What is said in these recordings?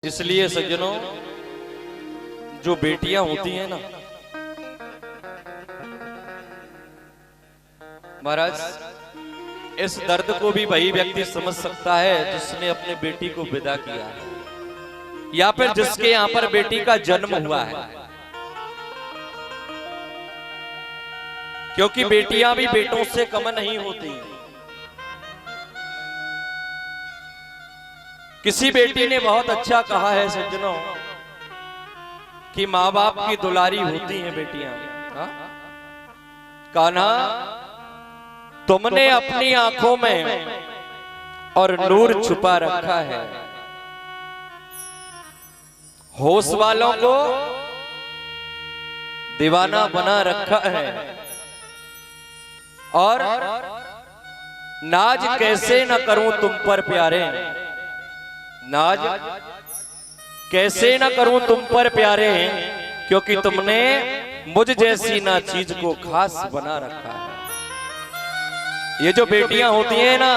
इसलिए सज्जनों, जो बेटियां होती हैं ना महाराज, इस दर्द को भी वही व्यक्ति समझ सकता है जिसने अपने बेटी को विदा किया है या फिर जिसके यहाँ पर बेटी का जन्म हुआ है। क्योंकि बेटियां भी बेटों से कम नहीं होती। किसी बेटी ने बहुत अच्छा कहा है सज्जनों कि माँ बाप की दुलारी होती हैं बेटियां। कान्हा, तुमने अपनी आंखों में और नूर छुपा रखा है, होश वालों को दीवाना बना रखा है, और नाज कैसे न करूं तुम पर प्यारे, नाज कैसे न करूं तुम पर प्यारे, क्योंकि तुमने मुझ जैसी ना चीज को खास बना रखा है। ये जो बेटियां होती हैं ना,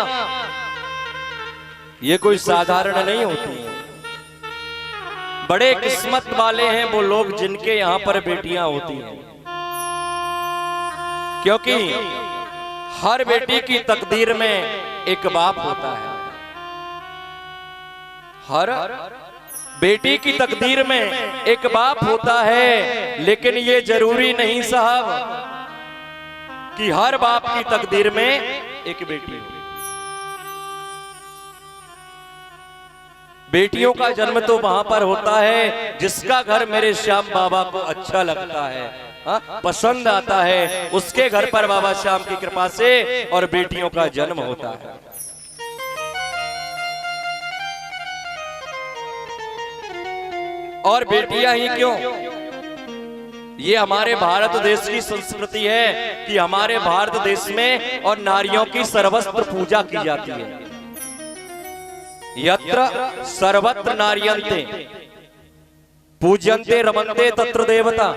ये कोई साधारण नहीं होती हैं। बड़े किस्मत वाले हैं वो लोग जिनके यहां पर बेटियां होती हैं, क्योंकि हर बेटी की तकदीर में एक बाप होता है। हर बेटी की तकदीर में एक बाप होता है, लेकिन ये जरूरी नहीं साहब कि हर बाप की तकदीर में एक बेटी हो। बेटियों का जन्म तो वहां पर होता है जिसका घर मेरे श्याम बाबा को अच्छा लगता है, पसंद आता है, उसके घर पर बाबा श्याम की कृपा से और बेटियों का जन्म होता है। और बेटियां ही क्यों, ये हमारे भारत देश की संस्कृति है कि हमारे भारत देश में और नारियों की सर्वस्त्र पूजा की जाती है। यत्र सर्वत्र नार्यन्ते पूज्यन्ते रमन्ते तत्र देवता।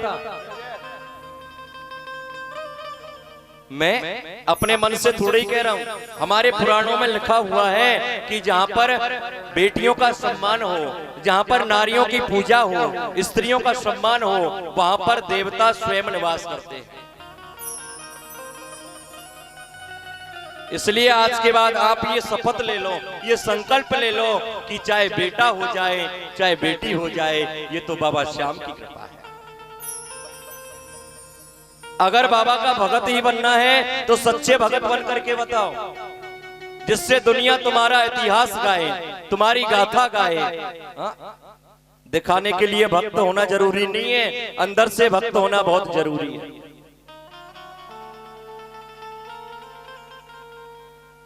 मैं अपने मन से थोड़ा ही कह रहा हूं, हमारे पुराणों में लिखा हुआ है कि जहां पर बेटियों का सम्मान हो, जहां पर नारियों की पूजा हो, स्त्रियों का सम्मान हो, वहां पर देवता स्वयं निवास करते हैं। इसलिए आज के बाद आप ये शपथ ले लो, ये संकल्प ले लो कि चाहे बेटा हो जाए चाहे बेटी हो जाए, ये तो बाबा श्याम की कृपा है। अगर बाबा का भगत ही बनना है तो सच्चे भगत बन करके बताओ, जिससे दुनिया तुम्हारा इतिहास गाए, तुम्हारी गाथा गाए। दिखाने के लिए भक्त होना जरूरी नहीं है, अंदर से भक्त होना बहुत जरूरी है।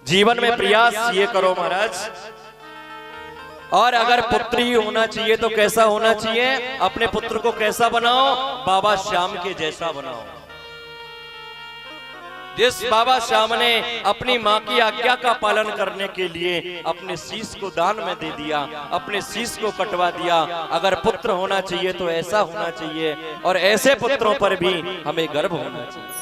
जीवन में प्रयास ये करो महाराज। और अगर पुत्र ही होना चाहिए तो कैसा होना चाहिए, अपने पुत्र को कैसा बनाओ, बाबा श्याम के जैसा बनाओ। जिस बाबा श्याम ने अपनी माँ की आज्ञा का पालन करने के लिए अपने शीश को दान में दे दिया, अपने शीश को कटवा दिया, अगर पुत्र होना चाहिए तो ऐसा होना चाहिए, और ऐसे पुत्रों पर भी हमें गर्व होना चाहिए।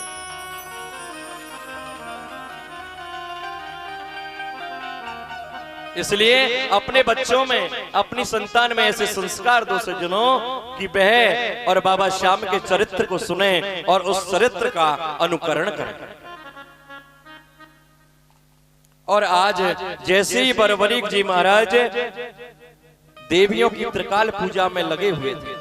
इसलिए अपने बच्चों में, अपनी संतान में ऐसे संस्कार दो सज्जनों कि वह और बाबा श्याम के चरित्र को सुने और उस चरित्र का अनुकरण करें। और आज जैसे ही बरबरीक जी महाराज देवियों की त्रिकाल पूजा में लगे हुए थे,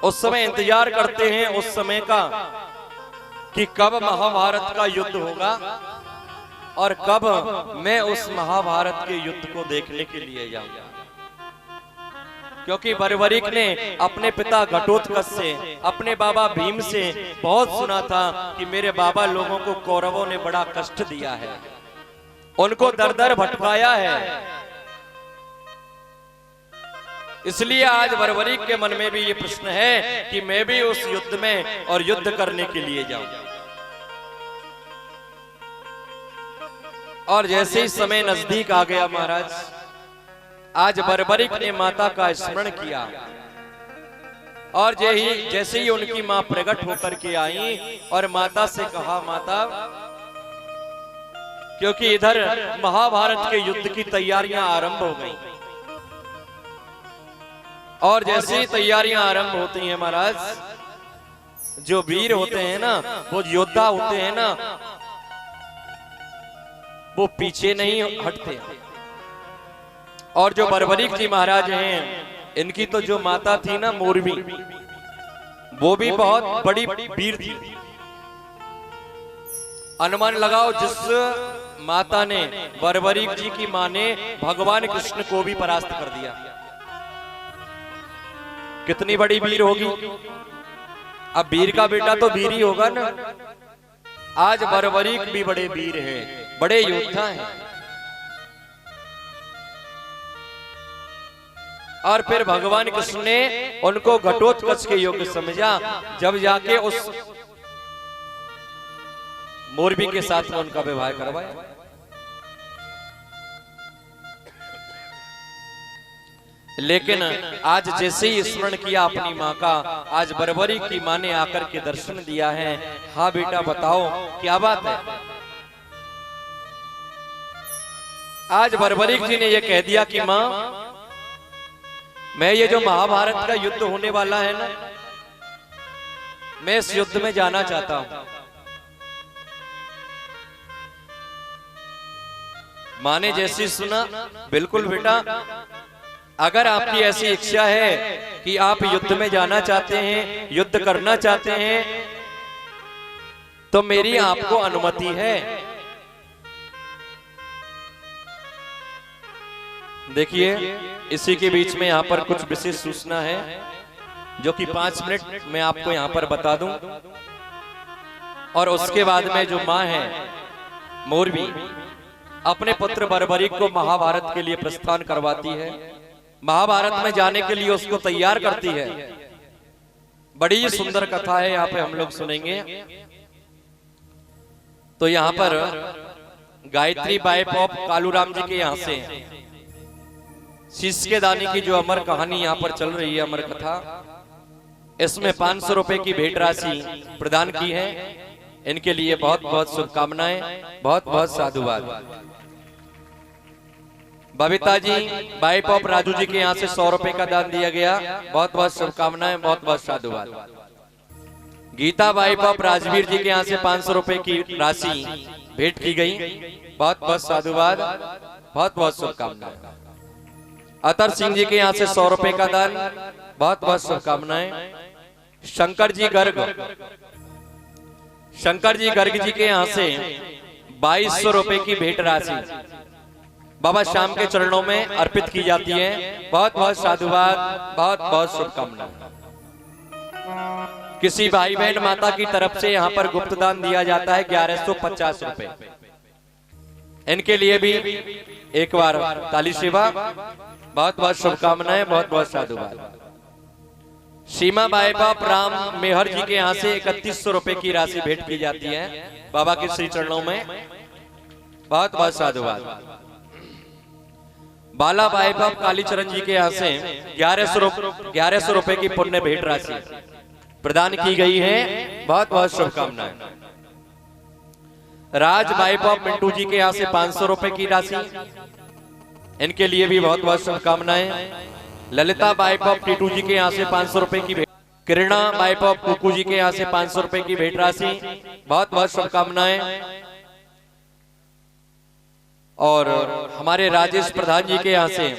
उस समय इंतजार करते हैं उस समय का कि कब महाभारत का युद्ध होगा और कब मैं उस महाभारत के युद्ध को देखने के लिए जाऊंगा। क्योंकि बरबरीक ने अपने पिता घटोत्कच से, अपने बाबा भीम से बहुत सुना था कि मेरे बाबा लोगों को कौरवों ने बड़ा कष्ट दिया है, उनको दर दर भटकाया है। इसलिए आज बरबरीक के मन में भी ये प्रश्न है कि मैं भी उस युद्ध में और युद्ध करने के लिए जाऊं। और जैसे ही समय नजदीक आ गया महाराज, आज बरबरीक ने माता का स्मरण किया, और जैसे ही उनकी मां प्रकट होकर के आई और माता से कहा, माता क्योंकि इधर महाभारत के युद्ध की तैयारियां आरंभ हो गई। और जैसे ही तैयारियां आरंभ होती हैं महाराज, जो वीर होते हैं ना, वो योद्धा होते हैं ना, वो पीछे नहीं हटते। और जो बर्बरीक जी महाराज हैं, इनकी तो जो माता थी ना मोरबी, वो भी बहुत बड़ी वीर थी। अनुमान लगाओ, जिस माता ने, बर्बरीक जी की मां ने भगवान कृष्ण को भी परास्त कर दिया, कितनी बड़ी वीर होगी। अब वीर का बेटा तो वीर ही होगा ना। आज बर्बरीक भी बड़े वीर हैं, बड़े योद्धा हैं। और फिर भगवान कृष्ण ने उनको घटोत्कच के योग्य समझा, जब जाके उस मोरबी के साथ में उनका विवाह करवाया। लेकिन आज जैसे ही स्मरण किया अपनी माँ का, आज बर्बरीक की माँ ने आकर के दर्शन दिया है। हाँ बेटा बताओ क्या बात है। आज बर्बरीक जी ने यह कह दिया कि माँ, मैं ये जो महाभारत का युद्ध होने वाला है ना, मैं इस युद्ध में जाना चाहता हूं। मां ने जैसी सुना, बिल्कुल बेटा, अगर आपकी ऐसी इच्छा है कि आप युद्ध में जाना चाहते हैं, युद्ध करना चाहते हैं, तो मेरी आपको अनुमति है। देखिए, इसी के बीच में यहाँ पर कुछ विशेष सूचना है, जो कि 5 मिनट में आपको यहाँ पर बता दूं। और उसके बाद में जो माँ है मोरबी, अपने पुत्र बर्बरीक को महाभारत के लिए प्रस्थान करवाती है, महाभारत में जाने के लिए उसको तैयार करती है। बड़ी सुंदर कथा है, यहाँ पे हम लोग सुनेंगे। तो यहाँ पर गायत्री वाइफ ऑफ कालूराम जी के यहाँ से शीश के दाने की जो अमर कहानी यहाँ पर चल रही है, अमर कथा, इसमें 500 रुपए की भेंट राशि प्रदान की है। इनके लिए बहुत बहुत शुभकामनाएं, बहुत बहुत साधुवाद। बबीता जी वाइफ ऑफ राजू जी के यहाँ से 100 रुपए का दान दिया गया, बहुत बहुत शुभकामनाएं, बहुत बहुत साधुवाद। गीता वाइफ ऑफ राजवीर जी के यहाँ से 500 रुपए की राशि भेंट की गई, बहुत बहुत साधुवाद, बहुत बहुत शुभकामनाएं। अतर सिंह जी के यहाँ से 100 रुपए का दान, बहुत बहुत शुभकामनाएं। शंकर जी गर्ग जी के यहाँ से 2200 रुपए की भेंट राशि बाबा श्याम के चरणों में अर्पित की जाती है, बहुत बहुत साधुवाद, बहुत बहुत शुभकामनाएं। किसी भाई बहन माता की तरफ से यहाँ पर गुप्त दान दिया जाता है 1150 रुपए। इनके लिए भी एक बार ताली सेवा, बहुत बहुत शुभकामनाएं, बहुत बहुत साधुवाद। सीमा बाई बाप राम मेहर जी के यहाँ से 3100 रुपए की राशि भेंट की जाती है बाबा के श्री चरणों में, बहुत बहुत साधुवाद। बाला बाई बाप कालीचरण जी के यहाँ से 1100 रुपए की पुण्य भेंट राशि प्रदान की गई है, बहुत बहुत शुभकामनाएं। राज बाई बाप मिंटू जी के यहाँ से 500 रुपए की राशि, इनके लिए भी बहुत बहुत शुभकामनाएं। ललिता बाई बाप टीटू जी के यहाँ से 500 रुपए की भेंट, किरणा बाई बाप कुकू जी के यहाँ से 500 रुपए की भेंट राशि, बहुत बहुत शुभकामनाएं। और हमारे राजेश प्रधान जी के यहाँ से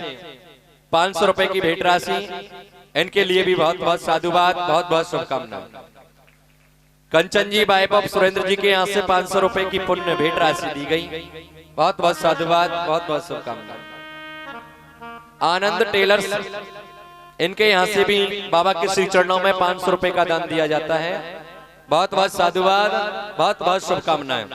500 रुपए की भेंट राशि, इनके लिए भी बहुत बहुत साधुवाद, बहुत बहुत शुभकामनाएं। कंचन जी बाई बाप सुरेंद्र जी के यहाँ से 500 रुपए की पुण्य भेंट राशि दी गई, बहुत बहुत साधुवाद, बहुत बहुत शुभकामनाएं। आनंद टेलर्स, इनके यहाँ से भी बाबा के श्री चरणों में 500 रुपए का दान दिया जाता है, बहुत बहुत साधुवाद, बहुत बहुत शुभकामनाएं।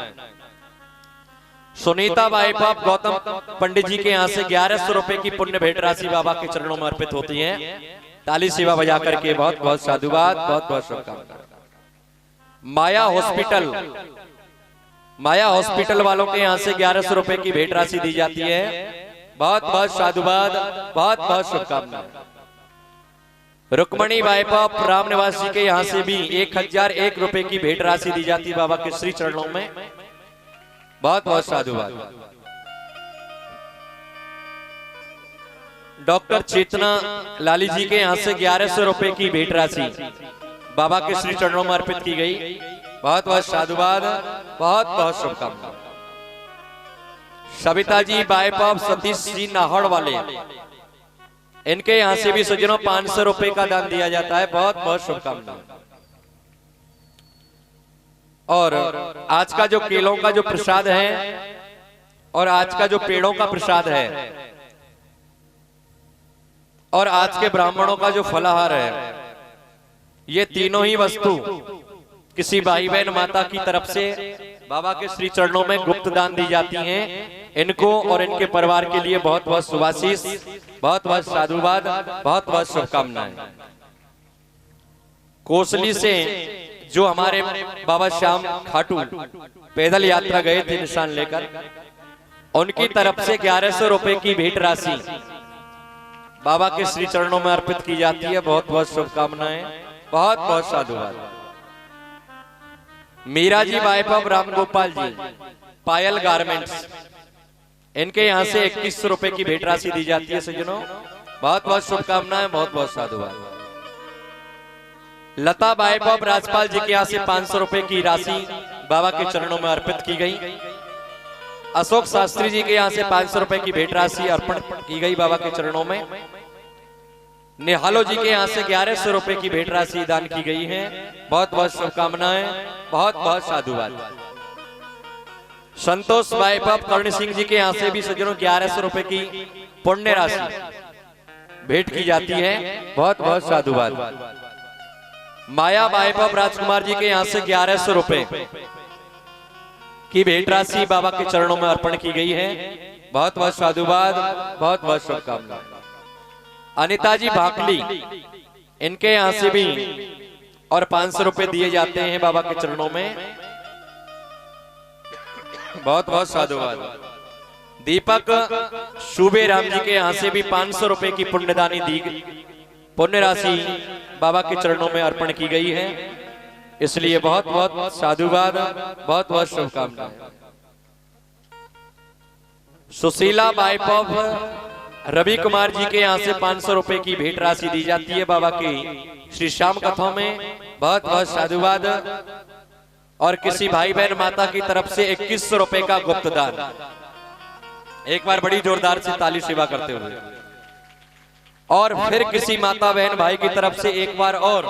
सुनीता बाई बाप गौतम पंडित जी के यहाँ से 1100 रुपए की पुण्य भेंट राशि बाबा के चरणों में अर्पित होती है, ताली सेवा बजा करके बहुत बहुत साधुवाद, बहुत बहुत शुभकामनाएं। माया हॉस्पिटल वालों के यहाँ से 1100 रुपए की भेंट राशि दी जाती है, बहुत बहुत साधुवाद, बहुत बहुत शुभकामनाएं। रुक्मणी बाई बाप राम निवास जी के यहाँ से भी 1001 रुपए की भेंट राशि दी जाती है बाबा के श्री चरणों में, बहुत बहुत साधुवाद। डॉक्टर चेतना लाली जी के यहाँ से 1100 रुपए की भेंट राशि बाबा के श्री चरणों में अर्पित की गई। बहुत बहुत साधुवाद, बहुत बहुत शुभकामनाएं। सविता जी वाइफ ऑफ सतीश जी नाहौड़ वाले, इनके यहाँ से भी सज्जनों 500 रुपए का दान दिया जाता है। बहुत बहुत शुभकामनाएं। और आज का जो केलों का जो प्रसाद है और आज का जो पेड़ों का प्रसाद है और आज के ब्राह्मणों का जो फलाहार है, ये तीनों ही वस्तु किसी भाई बहन माता की तरफ से बाबा के श्री चरणों में गुप्त दान दी जाती हैं। इनको और इनके परिवार के लिए बहुत बहुत शुभाशीष, बहुत बहुत साधुवाद, बहुत बहुत शुभकामनाएं। कोसली से जो हमारे बाबा श्याम खाटू पैदल यात्रा गए थे निशान लेकर, उनकी तरफ से 1100 रुपए की भेंट राशि बाबा के श्री चरणों में अर्पित की जाती है। बहुत बहुत शुभकामनाएं, बहुत बहुत साधुवाद। Meera ji wife of Ram Gopal ji Payal garments, इनके यहाँ से 2100 रुपए की भेंट राशि दी जाती है सज्जनों। बहुत बहुत शुभकामनाएं, बहुत बहुत साधुवाद। लता वाइफ ऑफ राजपाल जी के यहाँ से 500 रुपए की राशि बाबा के चरणों में अर्पित की गई। अशोक शास्त्री जी के यहाँ से 500 रुपए की भेंट राशि अर्पण की गई बाबा के चरणों में। निहालो जी के यहाँ से 1100 रुपए की भेंट राशि दान की गई है। बहुत बहुत शुभकामनाएं, बहुत बहुत साधुवाद। संतोष वाइफ ऑफ कर्ण सिंह जी के यहाँ से भी सज्जनों 1100 रुपए की पुण्य राशि भेंट की जाती है। बहुत बहुत साधुवाद। माया वाइफ ऑफ राजकुमार जी के यहाँ से 1100 रुपए की भेंट राशि बाबा के चरणों में अर्पण की गई है। बहुत बहुत साधुवाद, बहुत बहुत शुभकामनाएं। अनिता जी भाकली, इनके यहाँ से भी और 500 रुपए दिए जाते हैं बाबा के चरणों में। बहुत बहुत साधुवाद। दीपक शुभे राम जी के यहाँ से भी 500 रुपए की पुण्यदानी दी पुण्य राशि बाबा के चरणों में अर्पण की गई है। इसलिए बहुत बहुत साधुवाद, बहुत बहुत शुभकामनाएं। सुशीला वाइफ ऑफ रवि कुमार जी के यहाँ से 500 रुपए की भेंट राशि दी जाती है बाबा की श्री श्याम कथाओं में। बहुत बहुत साधुवाद। और किसी भाई बहन माता की तरफ से 2100 रुपए का गुप्त दान। एक बार बड़ी जोरदार से ताली सेवा करते हुए। और फिर किसी माता बहन भाई की तरफ से एक बार और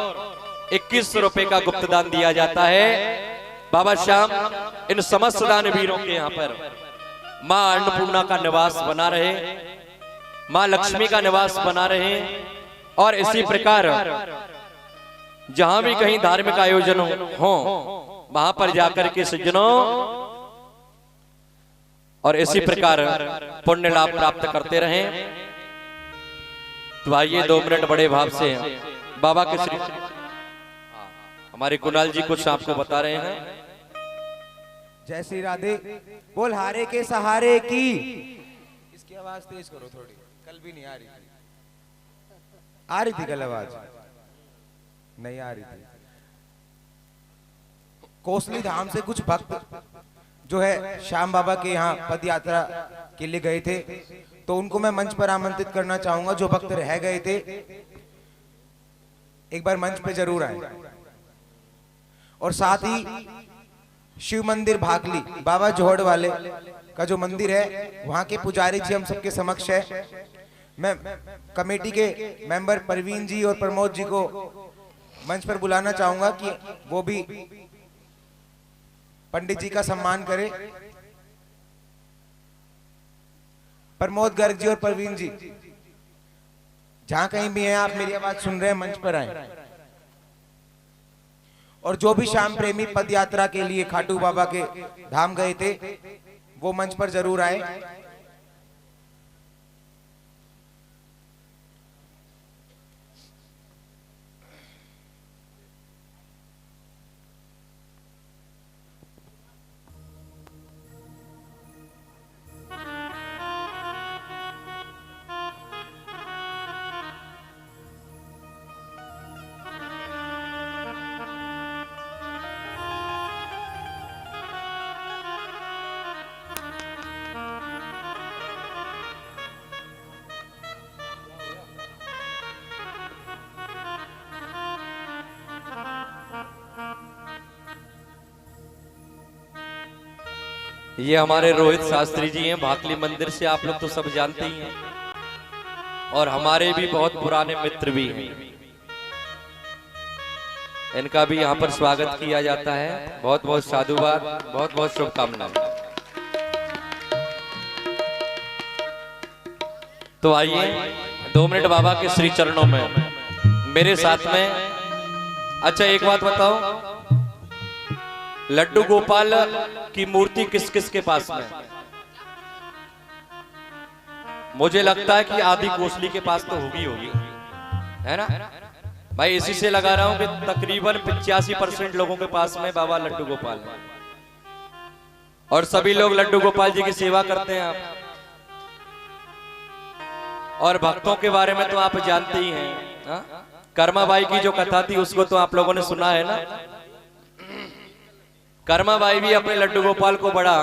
2100 रुपए का गुप्त दान दिया जाता है। बाबा श्याम इन समस्त दानवीरों के यहाँ पर मां अन्नपूर्णा का निवास बना रहे, मां लक्ष्मी का निवास बना रहे। और इसी प्रकार जहां भी कहीं धार्मिक आयोजन हो वहां पर जाकर के सज्जनों और इसी प्रकार पुण्य लाभ प्राप्त करते रहें। तो आइए 2 मिनट बड़े भाव से बाबा के श्री हमारे कुणाल जी कुछ आपको बता रहे हैं। जय श्री राधे। बोल हारे के सहारे की। इसकी आवाज तेज करो थोड़ी, कल भी नहीं आ रही थी कल आवाज नहीं आ रही थी। कोसली धाम से कुछ भक्त जो है श्याम बाबा के यहाँ पद यात्रा के लिए गए थे, तो उनको मैं मंच पर आमंत्रित करना चाहूंगा। जो भक्त रह गए थे एक बार मंच पे जरूर आए। और साथ ही शिव मंदिर भाकली बाबा जोहड़ वाले का जो मंदिर है, वहां के पुजारी जी हम सबके समक्ष है। मैं कमेटी के मेंबर परवीन जी और प्रमोद जी को मंच पर बुलाना चाहूंगा कि वो भी पंडित जी का सम्मान करें। प्रमोद गर्ग जी और परवीन जी, जहां कहीं भी हैं आप मेरी आवाज सुन रहे हैं, मंच पर आए। और जो भी श्याम प्रेमी पद यात्रा के लिए खाटू बाबा के धाम गए थे, वो मंच पर जरूर आए। ये हमारे रोहित शास्त्री जी हैं, भाकली मंदिर से, आप लोग तो सब जानते ही हैं, और हमारे भी बहुत पुराने मित्र भी हैं। इनका भी यहाँ पर स्वागत किया जाता है। बहुत बहुत साधुवाद, बहुत बहुत शुभकामनाएं। तो आइए 2 मिनट बाबा के श्री चरणों में मेरे साथ में। अच्छा एक बात बताओ, लड्डू गोपाल की मूर्ति किस किस के पास में? मुझे लगता है कि आदि कोसली के पास तो होगी, है ना भाई? इसी से लगा रहा हूं कि तकरीबन 85% लोगों के पास में बाबा लड्डू गोपाल है, और सभी लोग लड्डू गोपाल जी की सेवा करते हैं आप। और भक्तों के बारे में तो आप जानते ही हैं, हा? कर्माबाई की जो कथा थी उसको तो आप लोगों ने सुना है ना। कर्माबाई भी अपने लड्डू गोपाल को बड़ा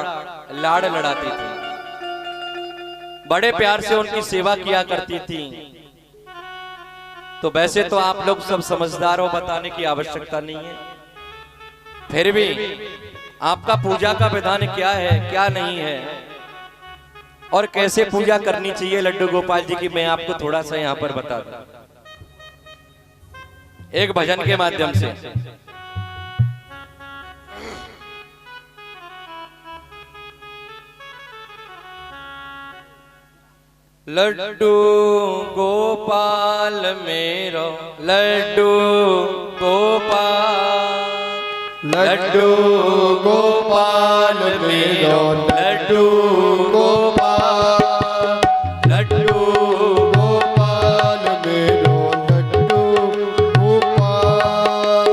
लाड़ लड़ाती थी, बड़े प्यार से उनकी सेवा किया करती थी। तो वैसे तो आप लोग सब समझदार हो, बताने की आवश्यकता नहीं है, फिर भी आपका पूजा का विधान क्या है क्या नहीं है और कैसे पूजा करनी चाहिए लड्डू गोपाल जी की, मैं आपको थोड़ा सा यहाँ पर बता दूं एक भजन के माध्यम से। लड्डू गोपाल मेरो लड्डू गोपाल, लड्डू गोपाल मेरो लड्डू गोपाल, लड्डू गोपाल मेरो लड्डू गोपाल।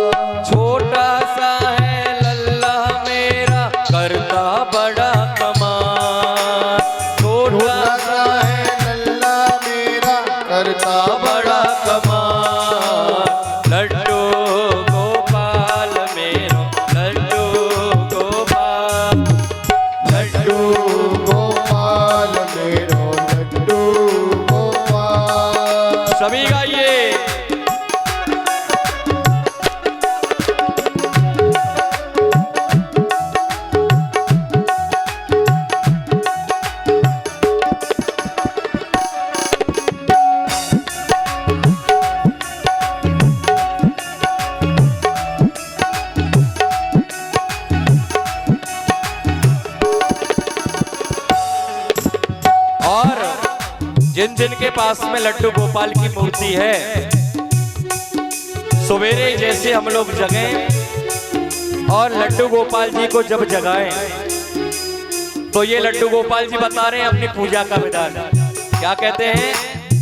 छोटा सा है लल्ला मेरा करता बड़ा कमाल, छोटा सा है लल्ला मेरा करता बड़ा कमाल। लड्डू गोपाल मेरो लड्डू गोपाल, लड्डू गोपाल मेरो लड्डू गोपाल। सभी गाइए। और जिन जिन के पास में लड्डू गोपाल की मूर्ति है, सवेरे जैसे हम लोग जगें और लड्डू गोपाल जी को जब जगाएं तो ये लड्डू गोपाल जी बता रहे हैं अपनी पूजा का विधान। क्या कहते हैं?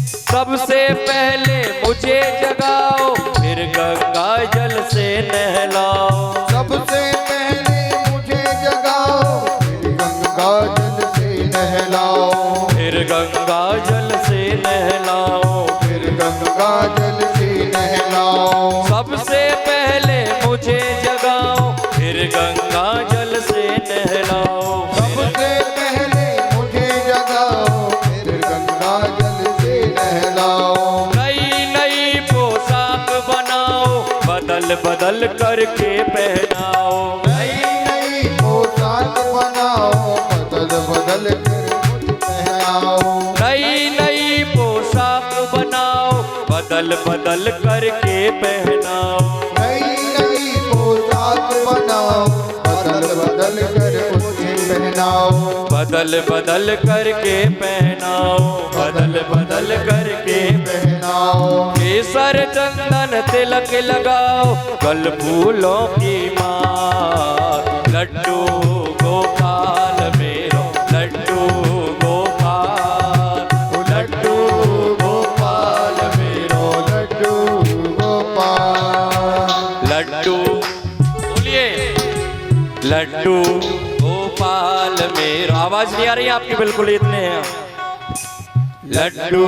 सबसे पहले मुझे जगाओ, फिर गंगा जल से नहलाओ। सबसे पहले मुझे जगाओ, फिर गंगा जल से नहलाओ, फिर गंगा जल से नहलाओ, फिर गंगा जल से नहलाओ। सबसे पहले मुझे जगाओ, फिर गंगा जल से नहलाओ। सबसे पहले मुझे जगाओ, फिर गंगा जल से नहलाओ। नई नई पोशाक बनाओ, बदल बदल करके पहनाओ। नई नई पोशाक बनाओ, बदल बदल नई नई पोशाक बनाओ, बदल बदल करके पहनाओ। नई नई पोशाक बनाओ, बदल बदल करके पहनाओ। बदल बदल करके पहनाओ, बदल बदल करके पहनाओ। केसर चंदन तिलक लगाओ, गल फूलों की माला। लड्डू गोपाल मेरो लड्डू गोपाल, लड्डू गोपाल मेरो लड्डू गोपाल। लड्डू बोलिए, लड्डू गोपाल मेरो। आवाज नहीं आ रही आपकी? बिल्कुल इतने हैं। लड्डू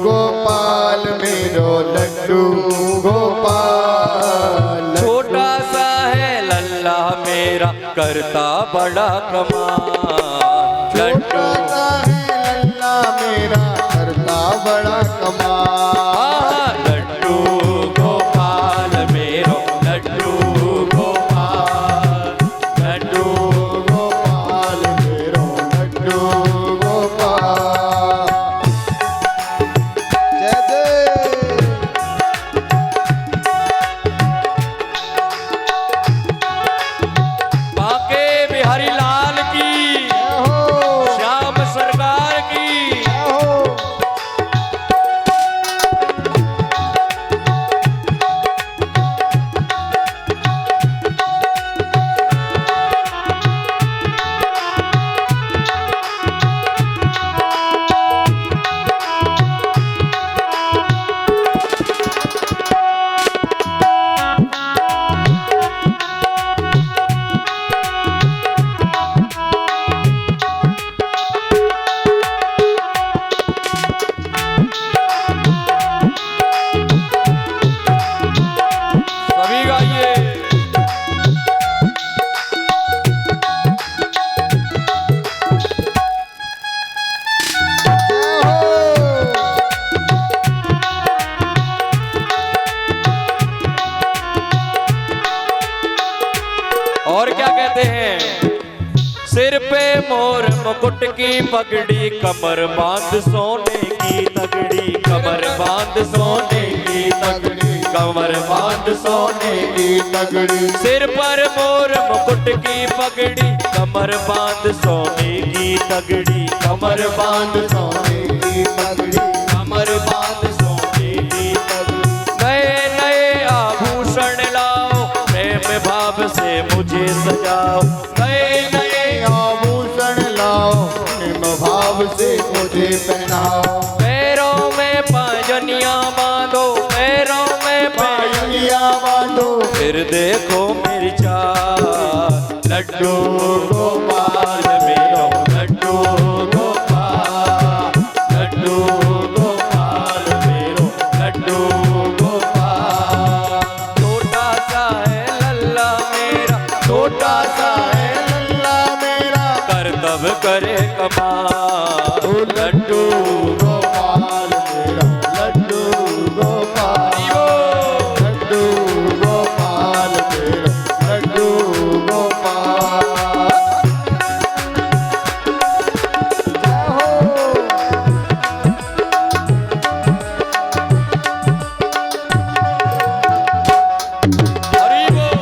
गोपाल मेरो लड्डू गोपाल। छोटा सा है लल्ला मेरा करता बड़ा कमाल। लड्डू सा है लल्ला मेरा करता बड़ा कमाल। लड्डू गोपाल मेरो लड्डू गोपाल, लड्डू गोपाल मेरो मुकुट की पगड़ी, कमर बांध सोने की तगड़ी, कमर बांध सोने की तगड़ी, कमर बांध सोने की तगड़ी। सिर पर मोर मुकुट की पगड़ी, कमर बांध सोने की तगड़ी, कमर बांध सोने की पगड़ी, कमर बांध सोने की तगड़ी। नए नए आभूषण लाओ, प्रेम भाव से मुझे सजाओ। नए नए आभूषण लाओ, प्रेम भाव से मुझे पहनाओ। पैरों में पायनिया बांधो, पैरों में पायलिया बांधो, फिर देखो मेरी चाल। लड्डू गोपाल मेरो लड्डू गोपाल, लड्डू गोपाल मेरो लड्डू गोपाल। छोटा सा है लल्ला मेरा, छोटा सा है लल्ला मेरा, करतब करे कमाल। लड्डू गोपाल मेरा लड्डू गोपाल, लड्डू गोपाल मेरा लड्डू गोपाल। जय हो। हरि बोल।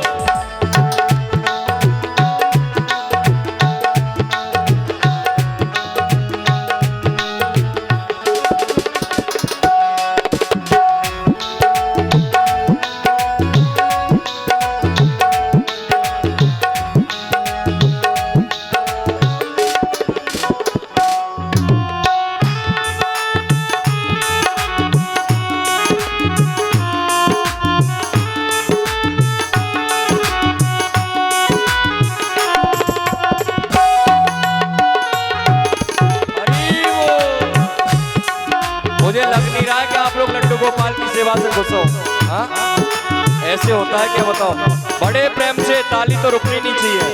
मुझे लग नहीं रहा है कि आप लोग लड्डू गोपाल की सेवा से खुश हो। हाँ? ऐसे होता है क्या बताओ? बड़े प्रेम से ताली तो रुकनी नहीं चाहिए।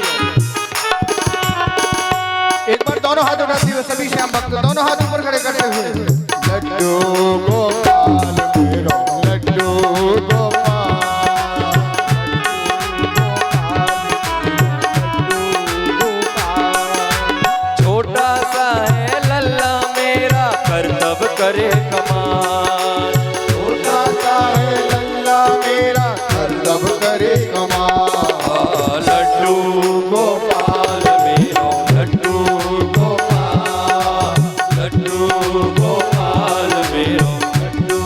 एक बार दोनों हाथ उठाते हुए सभी श्याम भक्त दोनों हाथ ऊपर खड़े करते हुए, लड्डू गोपाल मेरो लड्डू गोपाल, छोटा सा है लल्ला मेरा, करतब करे कमाल। छोटा सा है लल्ला मेरा, करतब करे कमाल। लड्डू गोपाल मेरो लड्डू गोपाल, लड्डू गोपाल मेरो लड्डू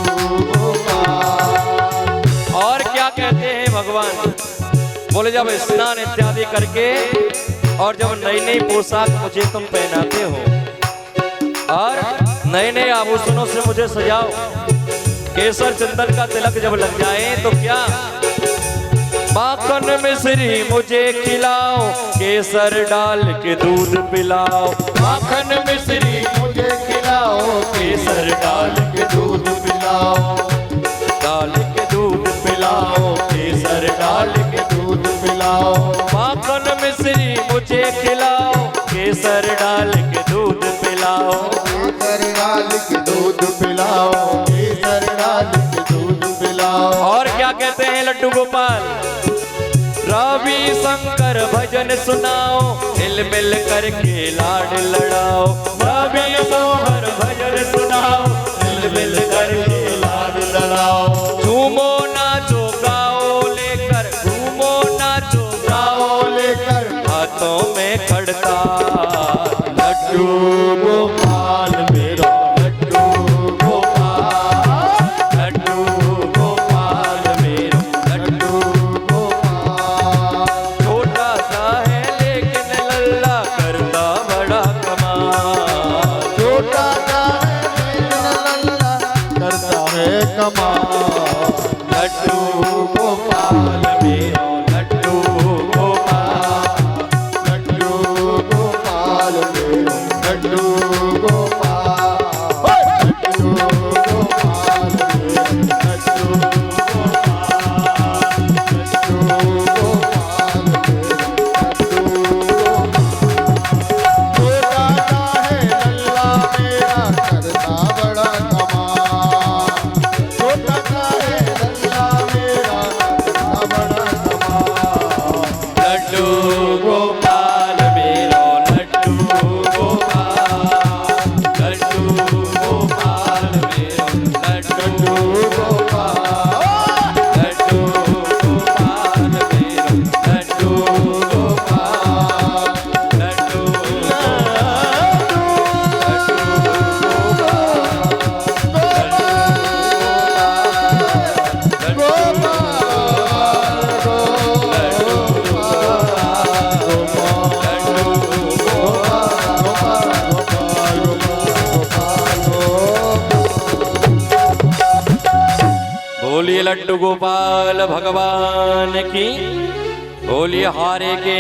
गोपाल। और क्या कहते हैं भगवान? बोले जब स्नान इत्यादि करके और जब नई नई पोशाक मुझे तुम पहनाते हो और नए नए आभूषणों से मुझे सजाओ, केसर चंदन का तिलक जब लग जाए तो क्या माखन मिश्री मुझे खिलाओ, केसर डाल के दूध पिलाओ। माखन मिश्री मुझे खिलाओ, केसर डाल के दूध पिलाओ, डाल के दूध पिलाओ, केसर डाल के दूध पिलाओ। माखन मिश्री मुझे खिलाओ, केसर डाल के दूध पिलाओ। केसर डाल के दूध पिलाओ, केसर डाल के दूध पिलाओ। और क्या कहते हैं लड्डू गोपाल? रवि शंकर भजन सुनाओ, हिल मिल करके लाड लड़ाओ। रवि शंकर भजन सुनाओ, हिल मिल करके लाड लड़ाओ। झूमो नाचो गाओ लेकर, झूमो नाचो गाओ लेकर, हाथों में खड़का लड्डू गोपाल मेरो लड्डू गोपाल, लड्डू गोपाल मेरो लड्डू गोपाल। छोटा सा है लेकिन लल्ला करता बड़ा कमाल। छोटा सा है लेकिन लल्ला करता है कमाल। लड्डू गोपाल मेरो लड्डू गोपाल, लड्डू गोपाल मेरो लड्डू गोपाल, लड्डू गोपाल मेरो लड्डू गोपाल, लड्डू गोपाल मेरो लड्डू गोपाल। छोटा सा है लल्ला मेरा करता बड़ा कमाल। छोटा सा बोलिए लड्डू गोपाल भगवान की, बोलिए हारे के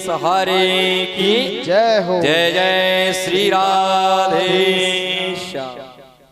सहारे की जय हो। जय जय श्री राधे श्याम।